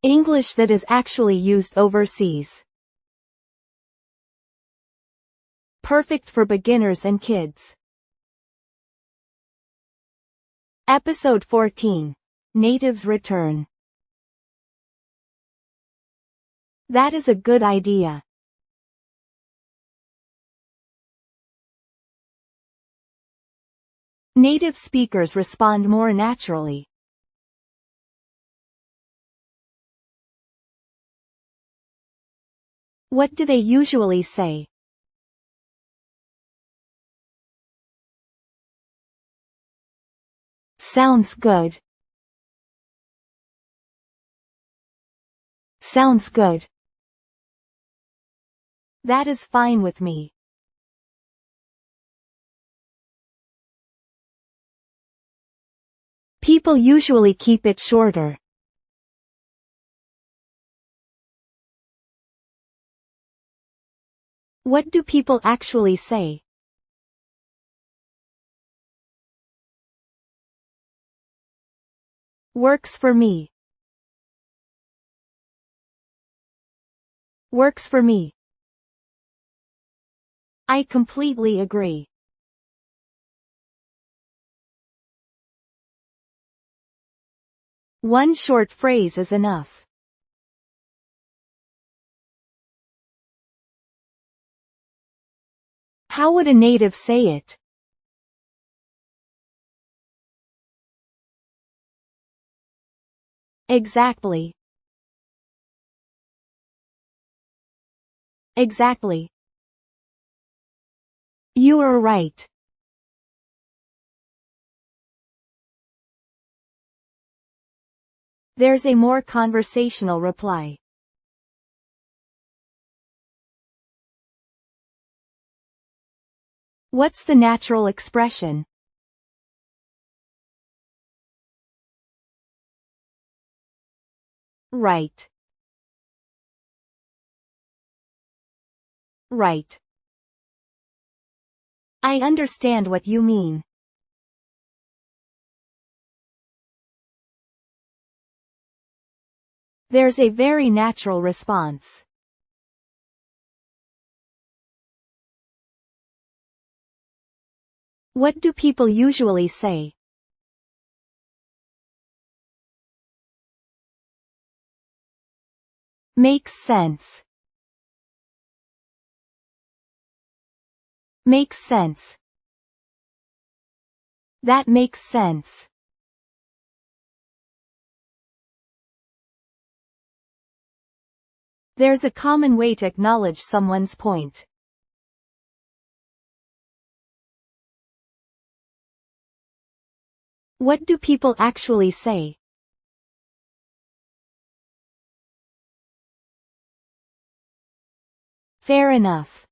English that is actually used overseas. Perfect for beginners and kids. Episode 14. Natives return. That is a good idea. Native speakers respond more naturally. What do they usually say? Sounds good. Sounds good. That is fine with me. People usually keep it shorter. What do people actually say? Works for me. Works for me. I completely agree. One short phrase is enough. How would a native say it? Exactly. Exactly. You are right. There's a more conversational reply. What's the natural expression? Right. Right. I understand what you mean. There's a very natural response. What do people usually say? Makes sense. Makes sense. That makes sense. There's a common way to acknowledge someone's point. What do people actually say? Fair enough.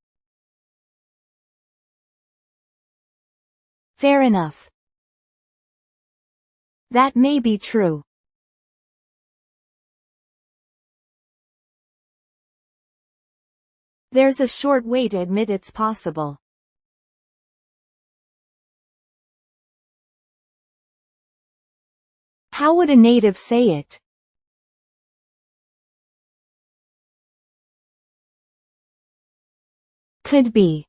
Fair enough. That may be true. There's a short way to admit it's possible. How would a native say it? Could be.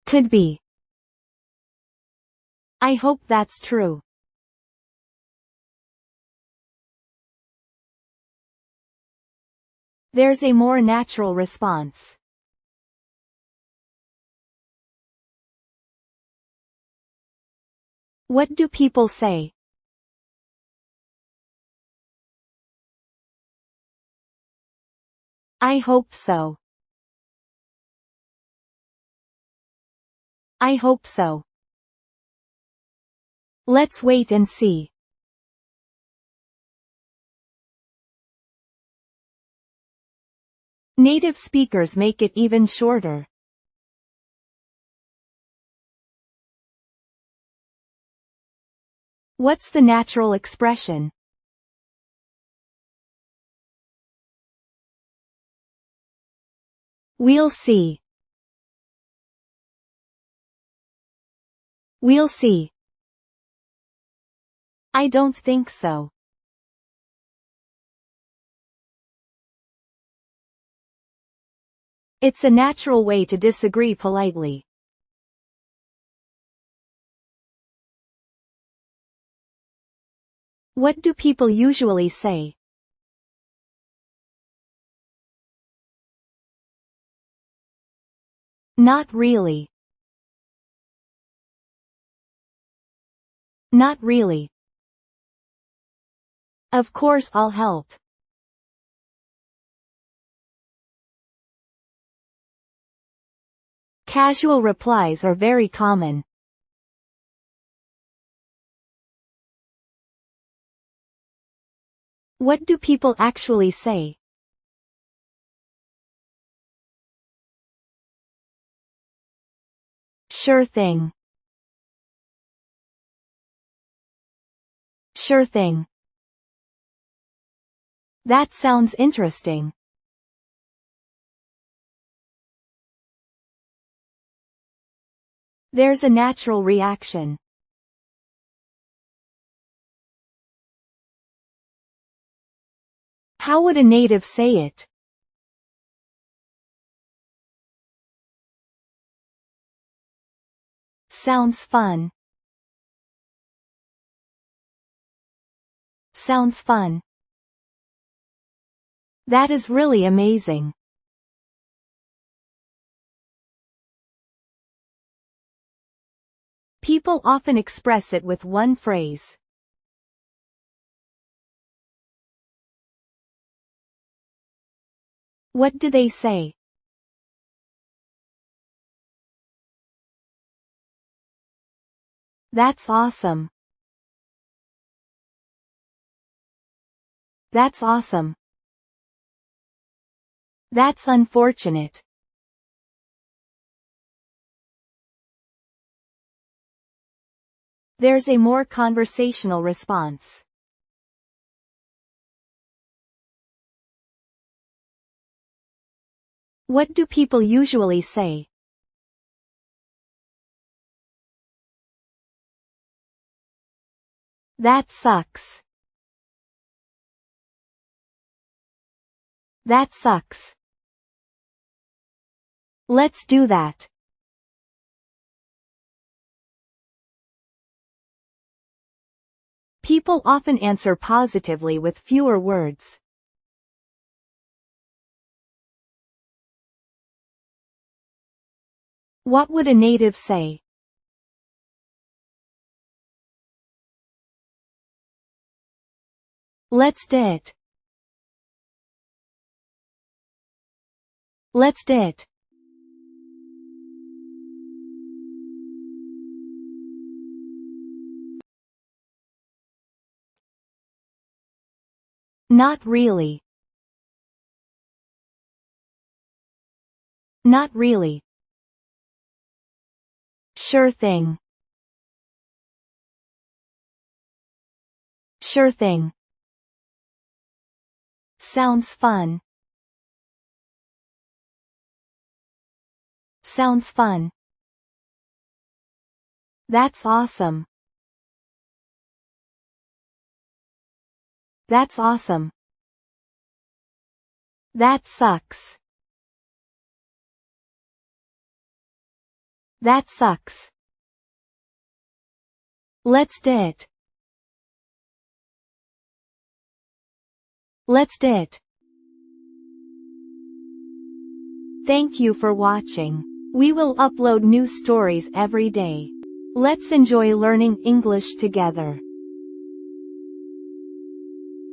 Could be. I hope that's true. There's a more natural response. What do people say? I hope so. I hope so. Let's wait and see. Native speakers make it even shorter. What's the natural expression? We'll see. We'll see. I don't think so. It's a natural way to disagree politely. What do people usually say? Not really. Not really. Of course I'll help. Casual replies are very common. What do people actually say? Sure thing. Sure thing. That sounds interesting. There's a natural reaction. How would a native say it? Sounds fun. Sounds fun. That is really amazing. People often express it with one phrase. What do they say? That's awesome. That's awesome. That's unfortunate. There's a more conversational response. What do people usually say? That sucks. That sucks. Let's do that. People often answer positively with fewer words. What would a native say? Let's do it. Let's do it. Not really. Not really. Sure thing. Sure thing. Sounds fun. Sounds fun. That's awesome. That's awesome. That sucks. That sucks. Let's do it. Let's do it. Thank you for watching. We will upload new stories every day. Let's enjoy learning English together.